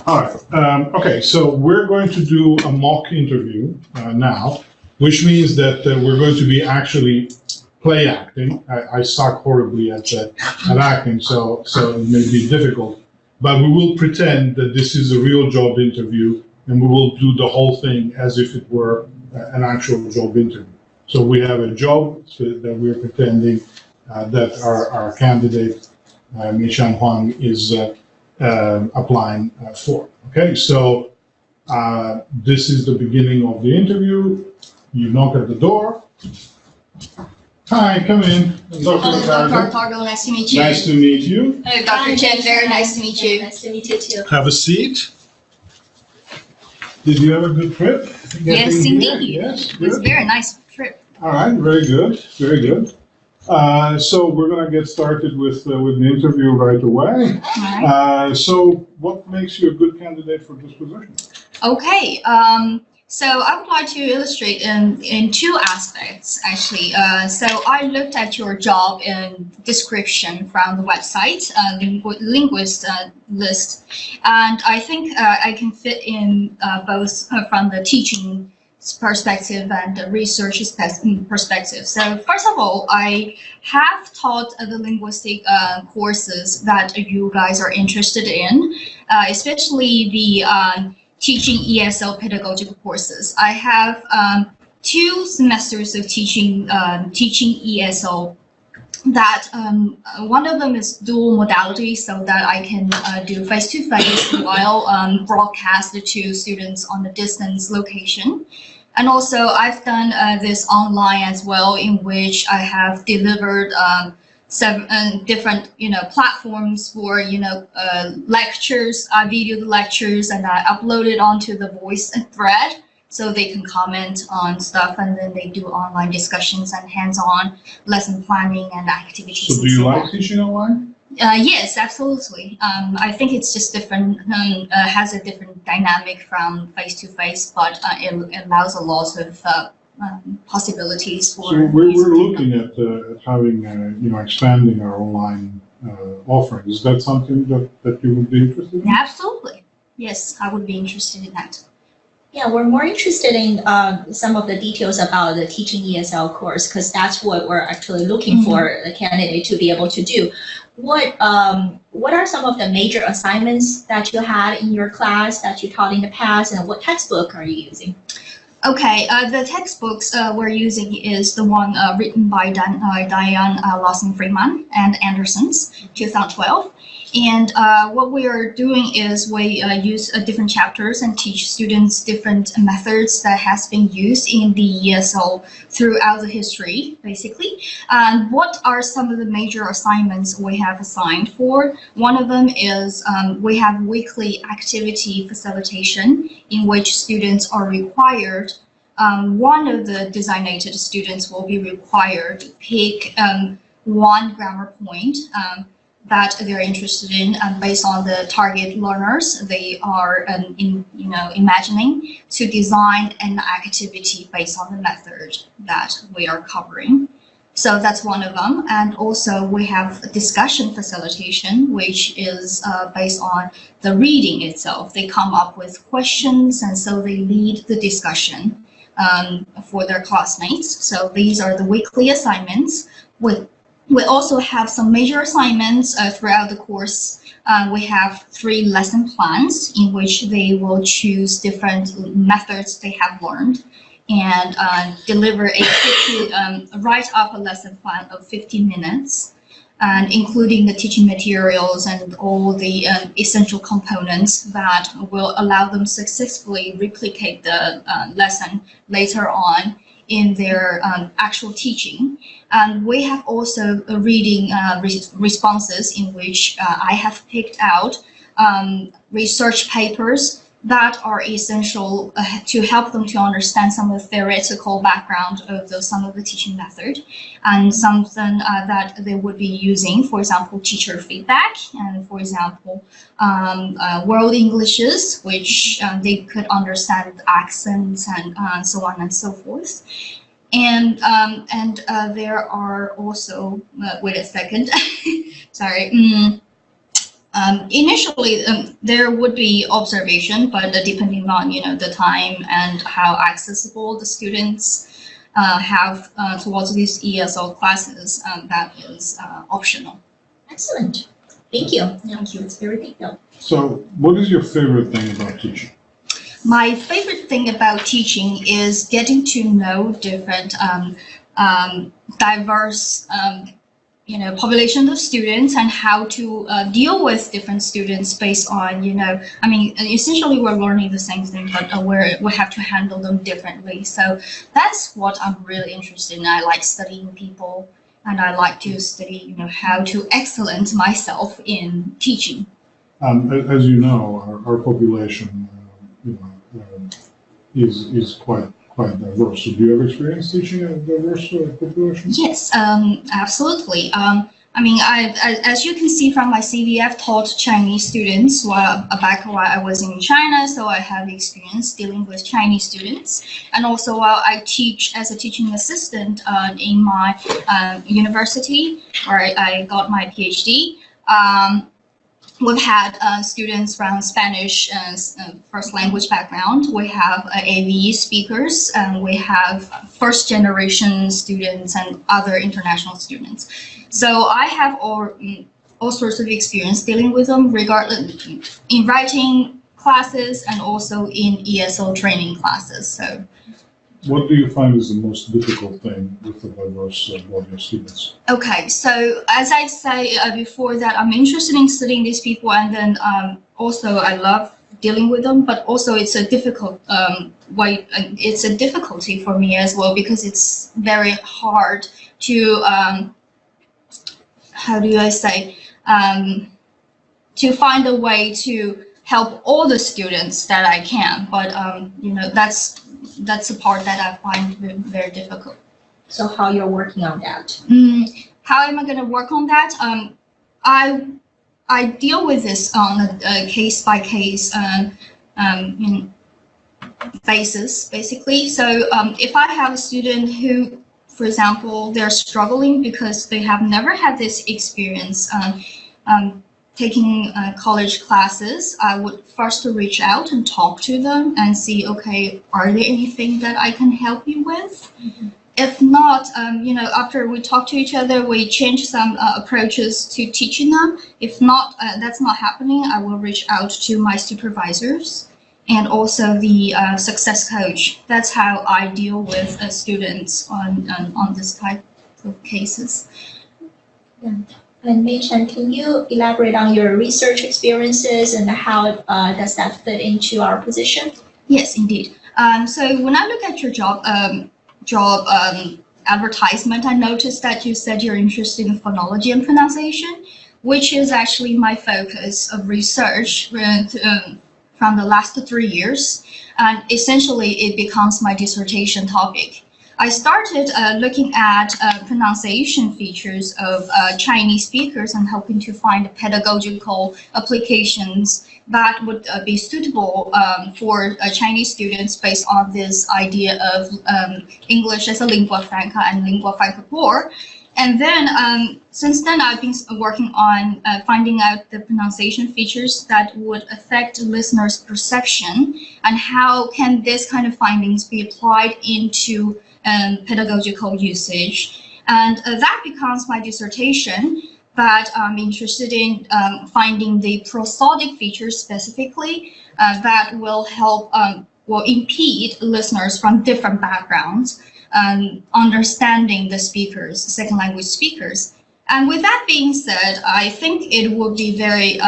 All right. Okay, so we're going to do a mock interview now, which means that we're going to be actually play acting. I suck horribly at acting, so it may be difficult. But we will pretend that this is a real job interview, and we will do the whole thing as if it were an actual job interview. So we have a job that we're pretending that our candidate, Michan Huang, is applying for. Okay, so this is the beginning of the interview. You knock at the door. Hi, come in. Dr. Pargo, nice to meet you. Nice to meet you. Dr. Chen, very nice to meet you. Nice to meet you too. Have a seat. Did you have a good trip? Yes, indeed. Yes, It was a good. very nice trip. All right, very good, very good. So we're going to get started with the interview right away. All right. So what makes you a good candidate for this position? Okay. So I would like to illustrate in two aspects, actually. So I looked at your job in description from the website, linguist list, and I think I can fit in both from the teaching perspective and the research perspective. So first of all, I have taught the linguistic courses that you guys are interested in, especially the teaching ESL pedagogical courses. I have 2 semesters of teaching ESL that one of them is dual modality, so that I can do face-to-face while broadcast to students on the distance location. And also I've done this online as well, in which I have delivered 7 different platforms for lectures. I videoed the lectures and I uploaded onto the voice thread, so they can comment on stuff, and then they do online discussions and hands-on lesson planning and activities. So do you like teaching online? Yes, absolutely. I think it's just different, has a different dynamic from face-to-face, but it allows a lot of possibilities for. So we're looking at having expanding our online offerings. Is that something that you would be interested in? Absolutely. Yes, I would be interested in that. Yeah, we're more interested in some of the details about the teaching ESL course, because that's what we're actually looking for the candidate to be able to do. What are some of the major assignments that you had in your class that you taught in the past, and what textbook are you using? Okay, the textbooks we're using is the one written by Diane Lawson-Freeman and Anderson's, 2012. And what we are doing is we use different chapters and teach students different methods that has been used in the ESL throughout the history, basically. And what are some of the major assignments we have assigned for? One of them is we have weekly activity facilitation, in which students are required, one of the designated students will be required to pick one grammar point that they're interested in, based on the target learners they are imagining, to design an activity based on the method that we are covering. So that's one of them. And also we have discussion facilitation, which is based on the reading itself. They come up with questions, and so they lead the discussion for their classmates. So these are the weekly assignments. We also have some major assignments throughout the course. We have 3 lesson plans in which they will choose different methods they have learned, and deliver write up a lesson plan of 50 minutes, and including the teaching materials and all the essential components that will allow them successfully replicate the lesson later on in their actual teaching. And we have also reading responses, in which I have picked out research papers that are essential to help them to understand some of the theoretical background of some of the teaching method, and something that they would be using, for example, teacher feedback, and for example, world Englishes, which they could understand accents and so on and so forth. And there are also, wait a second, sorry. Initially, there would be observation, but depending on the time and how accessible the students have towards these ESL classes, that is optional. Excellent. Thank you. Thank you. It's very detailed. So what is your favorite thing about teaching? My favorite thing about teaching is getting to know different diverse population of students and how to deal with different students based on, I mean, essentially we're learning the same thing, but we have to handle them differently. So that's what I'm really interested in. I like studying people, and I like to study, how to excellence myself in teaching. As you know, our population, is quite diverse. So do you have experience teaching a diverse population? Yes, absolutely. I mean, as you can see from my CV, I've taught Chinese students back while I was in China, so I have experience dealing with Chinese students. And also while I teach as a teaching assistant in my university, where I got my PhD, we've had students from Spanish first language background. We have AV speakers, and we have first generation students and other international students. So I have all sorts of experience dealing with them, regardless in writing classes and also in ESL training classes. So. What do you find is the most difficult thing with a diverse body of students? Okay, so as I say before that, I'm interested in studying these people, and then also I love dealing with them, but also it's a difficult it's a difficulty for me as well, because it's very hard to how do I say to find a way to help all the students that I can, but that's the part that I find very difficult. So how you're working on that? How am I going to work on that? I deal with this on a case by case basis, basically. So if I have a student who, for example, they're struggling because they have never had this experience taking college classes, I would first reach out and talk to them and see, okay, are there anything that I can help you with? Mm-hmm. If not, after we talk to each other, we change some approaches to teaching them. If not, that's not happening, I will reach out to my supervisors and also the success coach. That's how I deal with students on this type of cases. Yeah. And Mei-Shan, can you elaborate on your research experiences and how does that fit into our position? Yes, indeed. So when I look at your job advertisement, I noticed that you said you're interested in phonology and pronunciation, which is actually my focus of research from the last 3 years. And essentially, it becomes my dissertation topic. I started looking at pronunciation features of Chinese speakers and hoping to find pedagogical applications that would be suitable for Chinese students based on this idea of English as a lingua franca and lingua franca core. And then since then, I've been working on finding out the pronunciation features that would affect listeners' perception and how can this kind of findings be applied into pedagogical usage. And that becomes my dissertation, but I'm interested in finding the prosodic features specifically that will help, will impede listeners from different backgrounds understanding the speakers, second language speakers. And with that being said, I think it would be very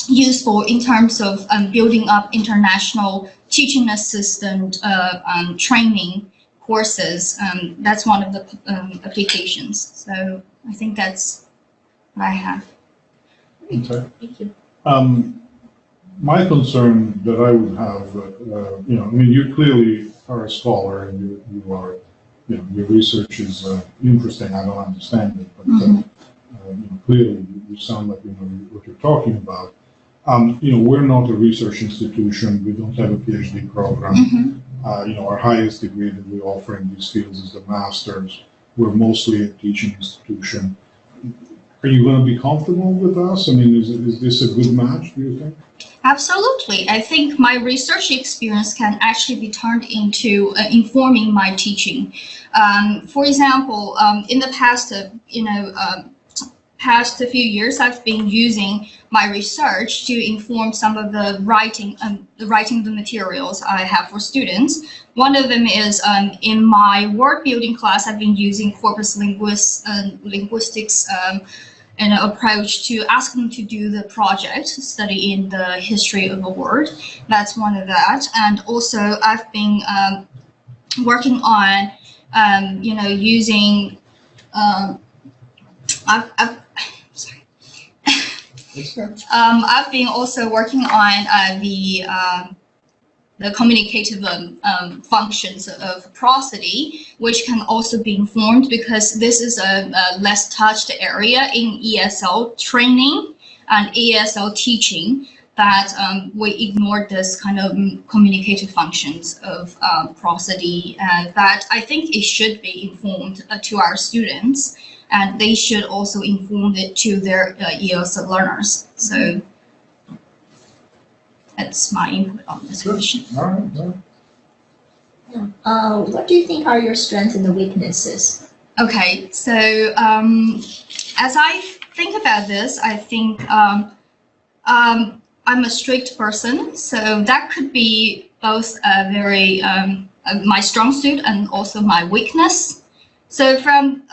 useful in terms of building up international teaching assistant training courses. That's one of the applications. So I think that's what I have. Okay. Thank you. My concern that I would have, I mean, you clearly are a scholar and you are, your research is interesting. I don't understand it, but clearly you sound like you know what you're talking about. We're not a research institution. We don't have a PhD program. Our highest degree that we offer in these fields is the master's. We're mostly a teaching institution. Are you going to be comfortable with us? I mean, is this a good match, do you think? Absolutely. I think my research experience can actually be turned into informing my teaching. For example, in the past, past few years, I've been using my research to inform some of the writing of the materials I have for students. One of them is in my word building class, I've been using corpus linguistics approach to ask them to do the project, study in the history of a word. That's one of that. And also I've been working on, using, I've been also working on the communicative functions of prosody, which can also be informed because this is a less touched area in ESL training and ESL teaching, that we ignore this kind of communicative functions of prosody, and that I think it should be informed to our students, and they should also inform it to their ESL learners. So that's my input on this question. All right. What do you think are your strengths and the weaknesses? Okay, so as I think about this, I think I'm a strict person, so that could be both very my strong suit and also my weakness. So from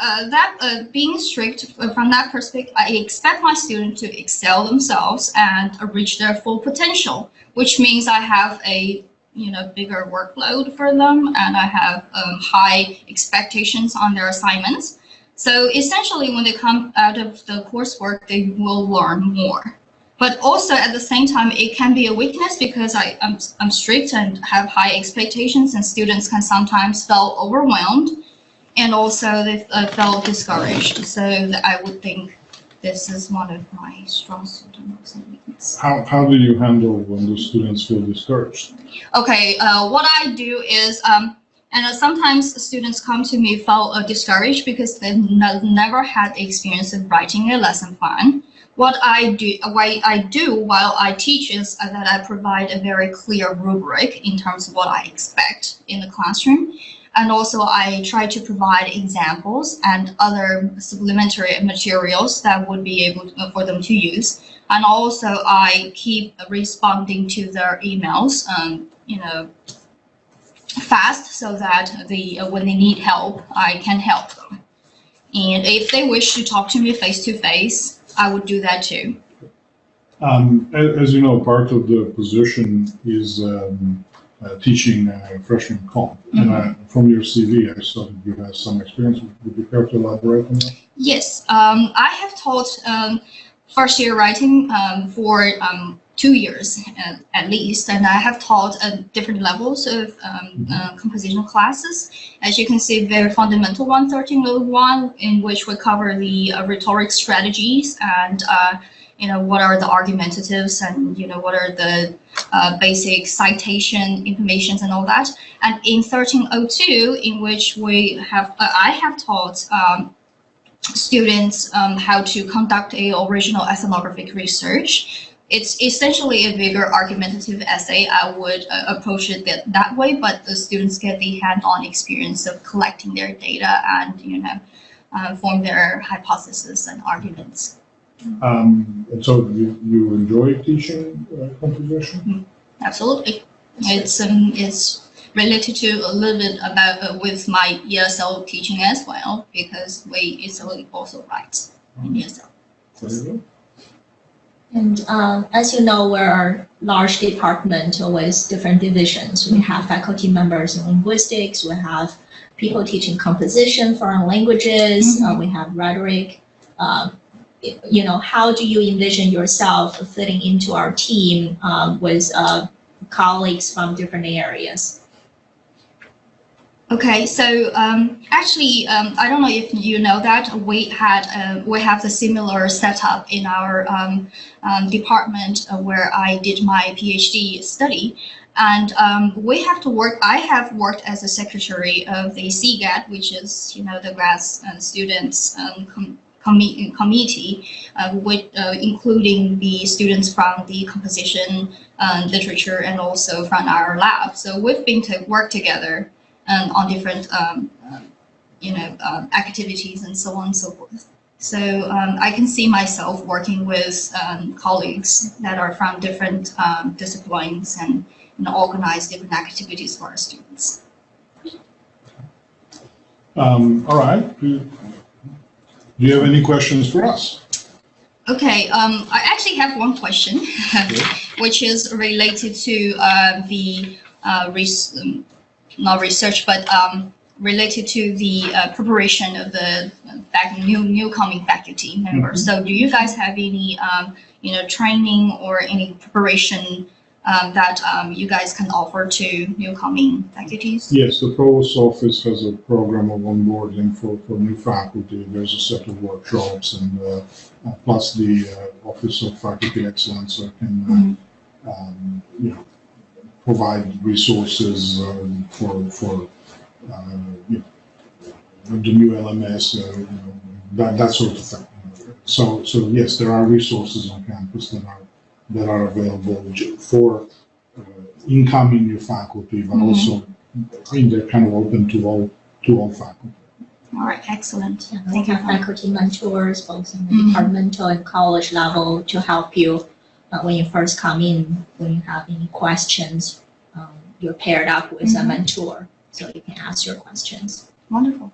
being strict, from that perspective, I expect my students to excel themselves and reach their full potential, which means I have a bigger workload for them, and I have high expectations on their assignments. So essentially, when they come out of the coursework, they will learn more. But also at the same time, it can be a weakness because I'm strict and have high expectations, and students can sometimes feel overwhelmed, and also they felt discouraged. So I would think this is one of my strong suits and also weakness. How do you handle when the students feel discouraged? Okay, what I do is, sometimes students come to me feel discouraged because they've never had the experience of writing a lesson plan. What I do while I teach is that I provide a very clear rubric in terms of what I expect in the classroom. And also I try to provide examples and other supplementary materials that would be able for them to use. And also I keep responding to their emails, fast, so that when they need help, I can help them. And if they wish to talk to me face to face, I would do that too. As you know, part of the position is teaching freshman comp. Mm-hmm. And from your CV, I saw that you have some experience. Would you care to elaborate on that? Yes, I have taught first year writing for 2 years at least, and I have taught different levels of composition classes. As you can see, very fundamental 113 level 1, in which we cover the rhetoric strategies and what are the argumentatives, and what are the basic citation informations and all that. And in 1302, in which I have taught students how to conduct a original ethnographic research. It's essentially a bigger argumentative essay. I would approach it that way, but the students get the hand-on experience of collecting their data and form their hypotheses and arguments. And so you enjoy teaching composition? Absolutely. It's related to a little bit about with my ESL teaching as well, because we also write in ESL. Very good. And as you know, we're a large department with different divisions. We have faculty members in linguistics, we have people teaching composition, foreign languages, we have rhetoric. How do you envision yourself fitting into our team with colleagues from different areas? Okay, so actually, I don't know if you know that we have the similar setup in our department where I did my PhD study, and we have to work. I have worked as a secretary of the CGAT, which is the grad students committee, including the students from the composition, literature, and also from our lab. So we've been to work together on different activities and so on and so forth. So I can see myself working with colleagues that are from different disciplines and organize different activities for our students. All right. Do you have any questions for us? Okay, I actually have one question, which is related to the not research, but related to the preparation of the new coming faculty members. So, do you guys have any training or any preparation that you guys can offer to new coming faculties? Yes, the Provost's office has a program of onboarding for new faculty. There's a set of workshops, and plus the Office of Faculty Excellence can provide resources for the new LMS, that sort of thing. So yes, there are resources on campus that are available for incoming new faculty, but also they're kind of open to all faculty. All right, excellent. Yeah, Thank we you. have faculty mentors, both in the departmental and college level, to help you when you first come in. When you have any questions, you're paired up with a mentor, so you can ask your questions. Wonderful.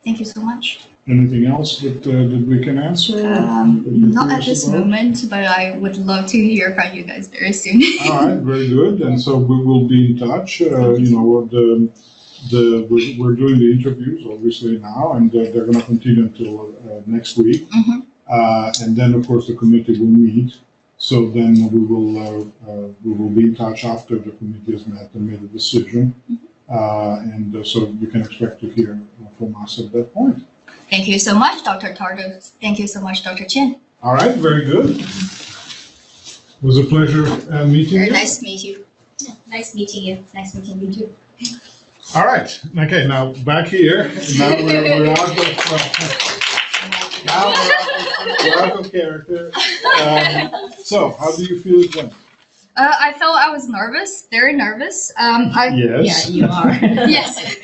Thank you so much. Anything else that we can answer? Not at this moment, but I would love to hear from you guys very soon. All right, very good. And so we will be in touch. We're doing the interviews obviously now, and they're going to continue until next week. And then of course the committee will meet. So then we will be in touch after the committee has met and made a decision. And so you can expect to hear from us at that point. Thank you so much, Dr. Tardo. Thank you so much, Dr. Chen. All right, very good. It was a pleasure meeting Very you. nice to meet you. Yeah, nice meeting you. Nice meeting you too. All right. Okay, now back here. Now we're out of we're out of character. So, how do you feel it went? I felt I was nervous, very nervous. Yes. Yeah, you are. Yes.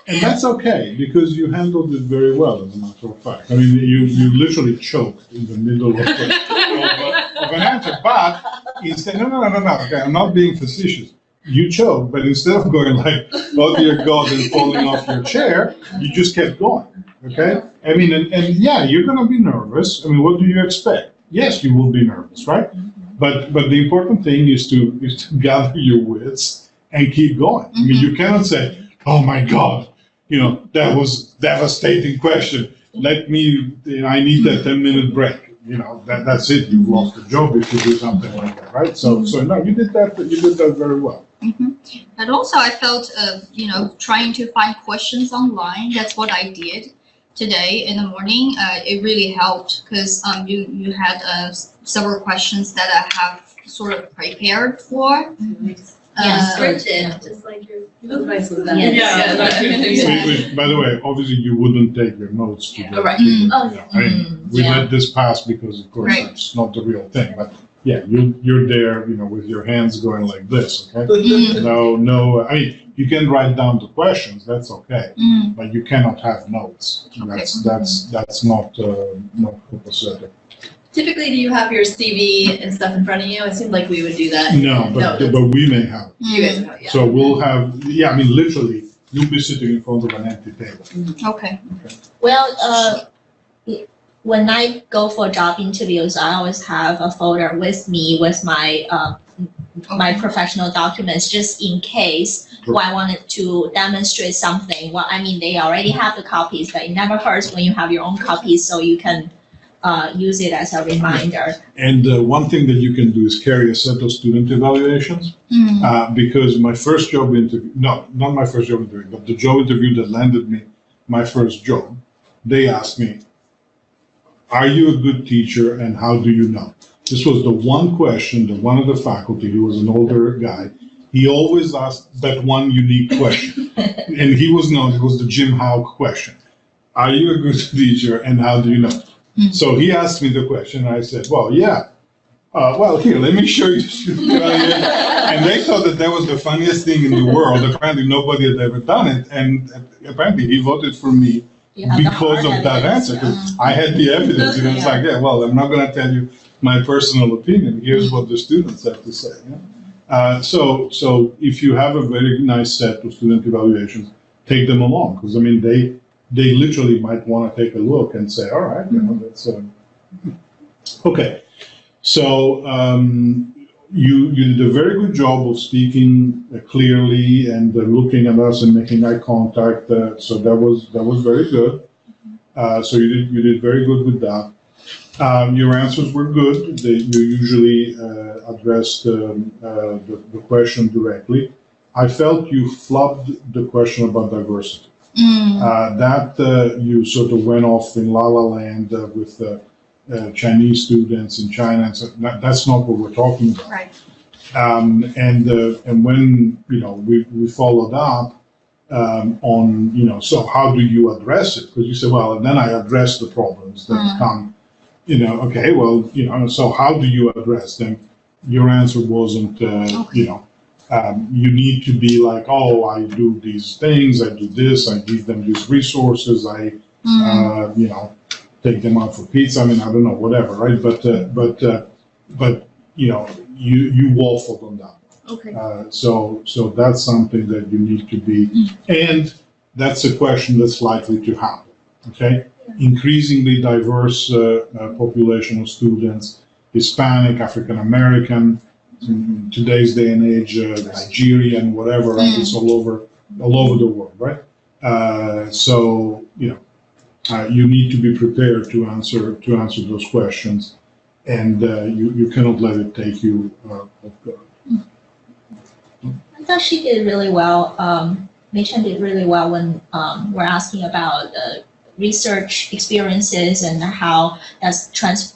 And that's okay, because you handled it very well, as a matter of fact. I mean, you literally choked in the middle of an answer, but instead, no, okay, I'm not being facetious. You choked, but instead of going like, oh dear God, and falling off your chair, you just kept going, okay? I mean, and yeah, you're gonna be nervous. I mean, what do you expect? Yes, you will be nervous, right? But the important thing is to gather your wits and keep going. I mean, you cannot say, oh my God, that was devastating question. Let me, I need that 10-minute break. That's it. You've lost the job if you do something like that, right? So no, you did that very well. But also I felt, trying to find questions online. That's what I did today in the morning. It really helped because you had several questions that I have sort of prepared for. Scripted, just like your advice was that. Which, by the way, obviously you wouldn't take your notes to the Right. I mean, we let this pass because of course that's not the real thing, but yeah, you're there, with your hands going like this, okay? No, I mean, you can write down the questions, that's okay, but you cannot have notes. Okay. That's not copacetic. Typically, do you have your CV and stuff in front of you? It seemed like we would do that. No, but we may have. You guys know, yeah. So we'll have, I mean, literally, you'll be sitting in front of an empty table. Okay. Well, when I go for job interviews, I always have a folder with me with my my professional documents, just in case I wanted to demonstrate something. Well, I mean, they already have the copies, but it never hurts when you have your own copies, so you can use it as a reminder. And one thing that you can do is carry a set of student evaluations, because my first job interview, not my first job interview, but the job interview that landed me my first job, they asked me, are you a good teacher and how do you know? This was the one question that one of the faculty, who was an older guy, he always asked that one unique question. And he was known, it was the Jim Howe question. Are you a good teacher and how do you know? So he asked me the question, and I said, well, yeah. Well, here, let me show you the student evaluation. And they thought that that was the funniest thing in the world. Apparently, nobody had ever done it. And apparently, he voted for me You have the because hard of that evidence. answer. Because I had the evidence. And it's like, yeah, well, I'm not going to tell you my personal opinion. Here's what the students have to say. Yeah? So if you have a very nice set of student evaluations, take them along. Because, I mean, they literally might want to take a look and say, all right, you know, that's okay. So you did a very good job of speaking clearly and looking at us and making eye contact. So that was very good. So you did very good with that. Your answers were good. You usually addressed the question directly. I felt you flubbed the question about diversity. That you sort of went off in La La Land with Chinese students in China. And so that's not what we're talking about. Right. And when we followed up on so how do you address it? Because you said, well, and then I address the problems that come. Okay, well, so how do you address them? Your answer wasn't, you need to be like, oh, I do these things, I do this, I give them these resources, I, take them out for pizza. I mean, I don't know, whatever, right? But you waffled on that. Okay. So that's something that you need to be, and that's a question that's likely to happen. Okay, increasingly diverse population of students, Hispanic, African American, in today's day and age, Nigerian, whatever, right? It's all over the world, right? So you need to be prepared to answer those questions, and you cannot let it take you off guard. I thought she did really well. Mei Chen did really well when we're asking about research experiences and how that's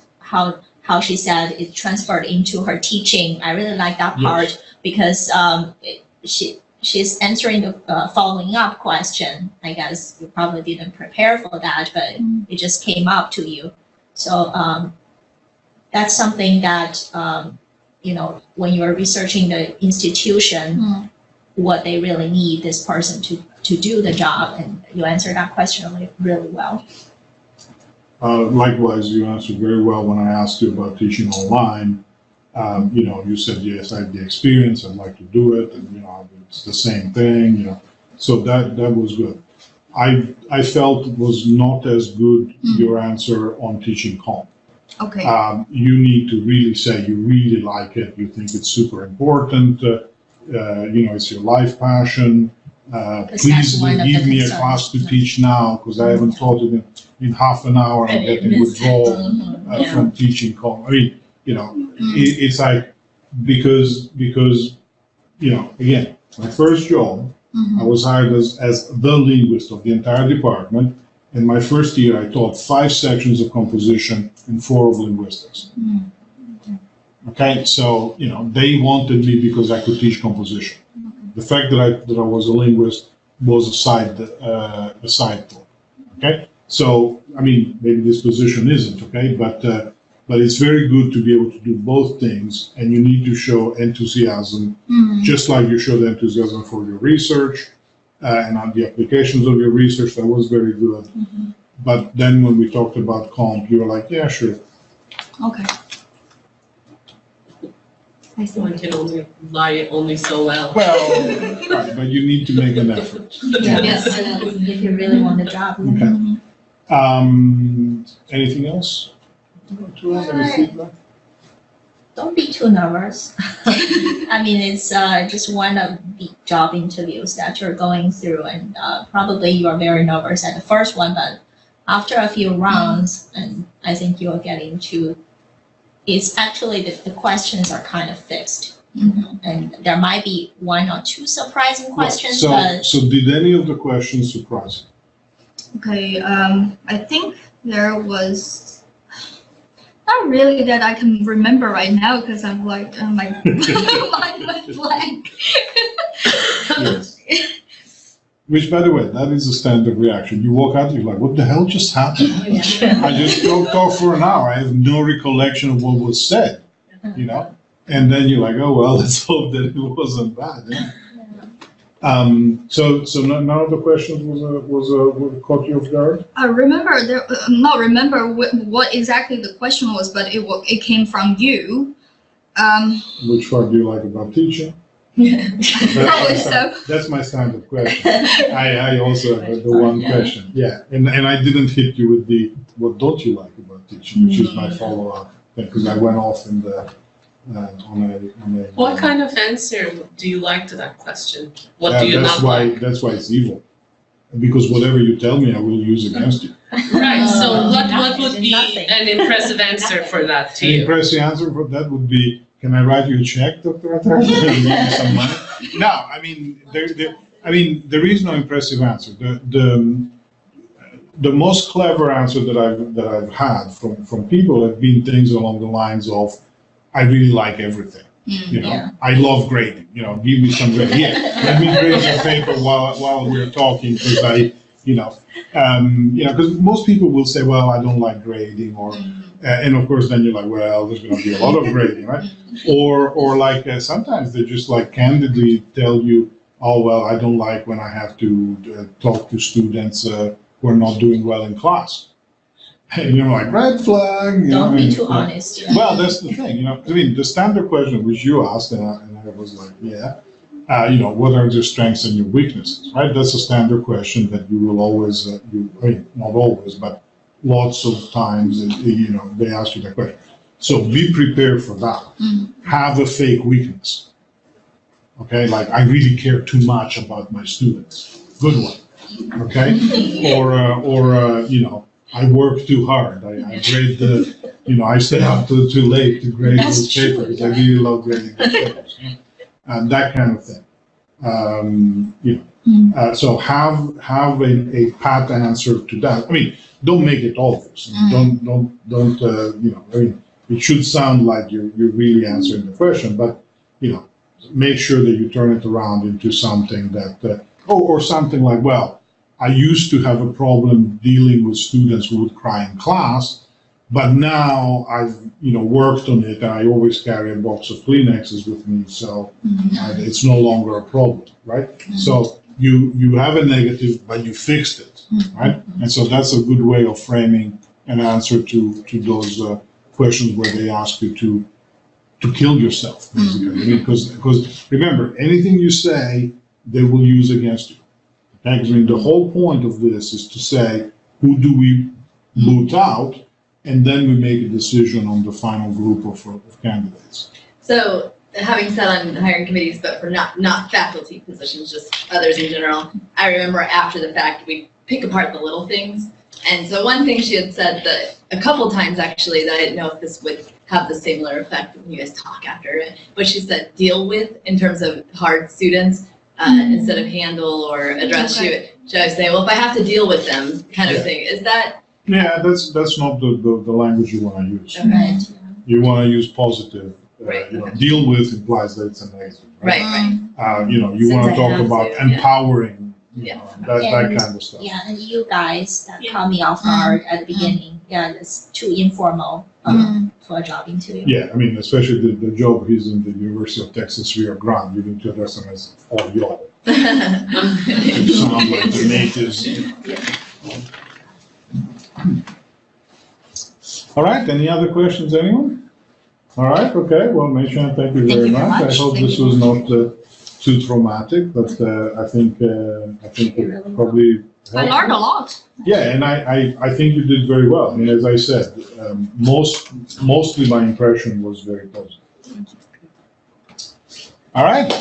how she said it transferred into her teaching. I really like that part because she's answering the following up question. I guess you probably didn't prepare for that, but it just came up to you. So that's something that when you're researching the institution, what they really need this person to do the job, and you answer that question really well. Likewise, you answered very well when I asked you about teaching online. You said, yes, I have the experience, I'd like to do it, and it's the same thing, so that was good. I felt it was not as good your answer on teaching comp. Okay. You need to really say you really like it, you think it's super important, it's your life passion. Please give me a class to teach now, because I haven't taught it in half an hour. I'm getting withdrawal from teaching comp. I mean, it's like, because again, my first job, I was hired as the linguist of the entire department. In my first year, I taught 5 sections of composition and 4 of linguistics. Okay, so they wanted me because I could teach composition. The fact that I was a linguist was a side thought. Okay, so I mean, maybe this position isn't okay, but it's very good to be able to do both things, and you need to show enthusiasm, just like you showed enthusiasm for your research and on the applications of your research. That was very good. But then when we talked about comp, you were like, yeah, sure. Okay. One can only lie only so well. Well, right, but you need to make an effort. Yes, if you really want the job. Okay. Anything else? Any feedback? Don't be too nervous. I mean, it's just one of the job interviews that you're going through, and probably you are very nervous at the first one, but after a few rounds, and I think you'll get into. It's actually the questions are kind of fixed, and there might be 1 or 2 surprising questions. But So did any of the questions surprise you? Okay. I think there was not really that I can remember right now, because I'm like my mind went blank. Yes. Which, by the way, that is a standard reaction. You walk out, you're like, what the hell just happened? I just talked for an hour. I have no recollection of what was said, you know? And then you're like, oh, well, let's hope that it wasn't bad. Yeah? So none of the questions was caught you off guard? I remember not remember what exactly the question was, but it came from you. Which part do you like about teaching? Probably so. That's my standard question. I also have the one question. Yeah, and I didn't hit you with the what don't you like about teaching, which is my follow-up thing, because I went off in the on a. What kind of answer do you like to that question? What do you not like? That's why it's evil, because whatever you tell me, I will use against you. Right, so what Nothing. would be Nothing. an impressive answer for that to The you? impressive answer for that would be, can I write you a check, Dr. Attar? Give you some money? No, I mean, there is no impressive answer. The most clever answer that I've had from people have been things along the lines of, I really like everything. You know, Yeah. I love grading. You know, give me some grading. Here, let me grade your paper while we're talking, because because most people will say, well, I don't like grading, or and of course then you're like, well, there's going to be a lot of grading, right? Or like sometimes they just like candidly tell you, oh, well, I don't like when I have to talk to students who are not doing well in class. And you're like, red flag. Don't be too honest. Well, that's the thing, you know. I mean, the standard question which you asked, and I was like, yeah, what are your strengths and your weaknesses, right? That's a standard question that you will always, not always, but lots of times, they ask you that question. So be prepared for that. Have a fake weakness. Okay, like I really care too much about my students. Good one. Okay, or I work too hard. I grade I stay up too late to grade those papers. I really love grading those papers. And that kind of thing. So have a pat answer to that. I mean, don't make it obvious. Don't it should sound like you're really answering the question, but make sure that you turn it around into something that, or something like, well, I used to have a problem dealing with students who would cry in class, but now I've worked on it, and I always carry a box of Kleenexes with me, so it's no longer a problem, right? So you have a negative, but you fixed it, right? And so that's a good way of framing an answer to those questions where they ask you to kill yourself, basically. I mean, because remember, anything you say, they will use against you. Okay? 'Cause, I mean, the whole point of this is to say, who do we boot out, and then we make a decision on the final group of candidates. So, having sat on hiring committees, but for not faculty positions, just others in general, I remember after the fact, we pick apart the little things. And so one thing she had said that a couple times actually, that I didn't know if this would have the similar effect when you guys talk after it, but she said deal with in terms of hard students instead of handle or address. Okay. She would say, well, if I have to deal with them kind of Yeah. thing, is that? Yeah, that's not the language you want to use. Right. You want to use positive. Right. Deal with implies that it's a negative. Right, right. You want to Since talk I have about to, yeah. empowering. Yeah. That And- kind of stuff. Yeah, and you guys that Yeah. caught me off guard at the beginning. Yeah, it's too informal for a job interview. Yeah, I mean, especially the job he's in the University of Texas Rio Grande, you need to address him as all y'all. You sound like the natives. All right, any other questions, anyone? All right, okay, well, Meishan, thank you Thank very you very much. I much. hope Thank this you. was not too traumatic, but I think it probably I helped. learned a lot. Yeah, and I think you did very well. I mean, as I said, mostly my impression was very positive. All right,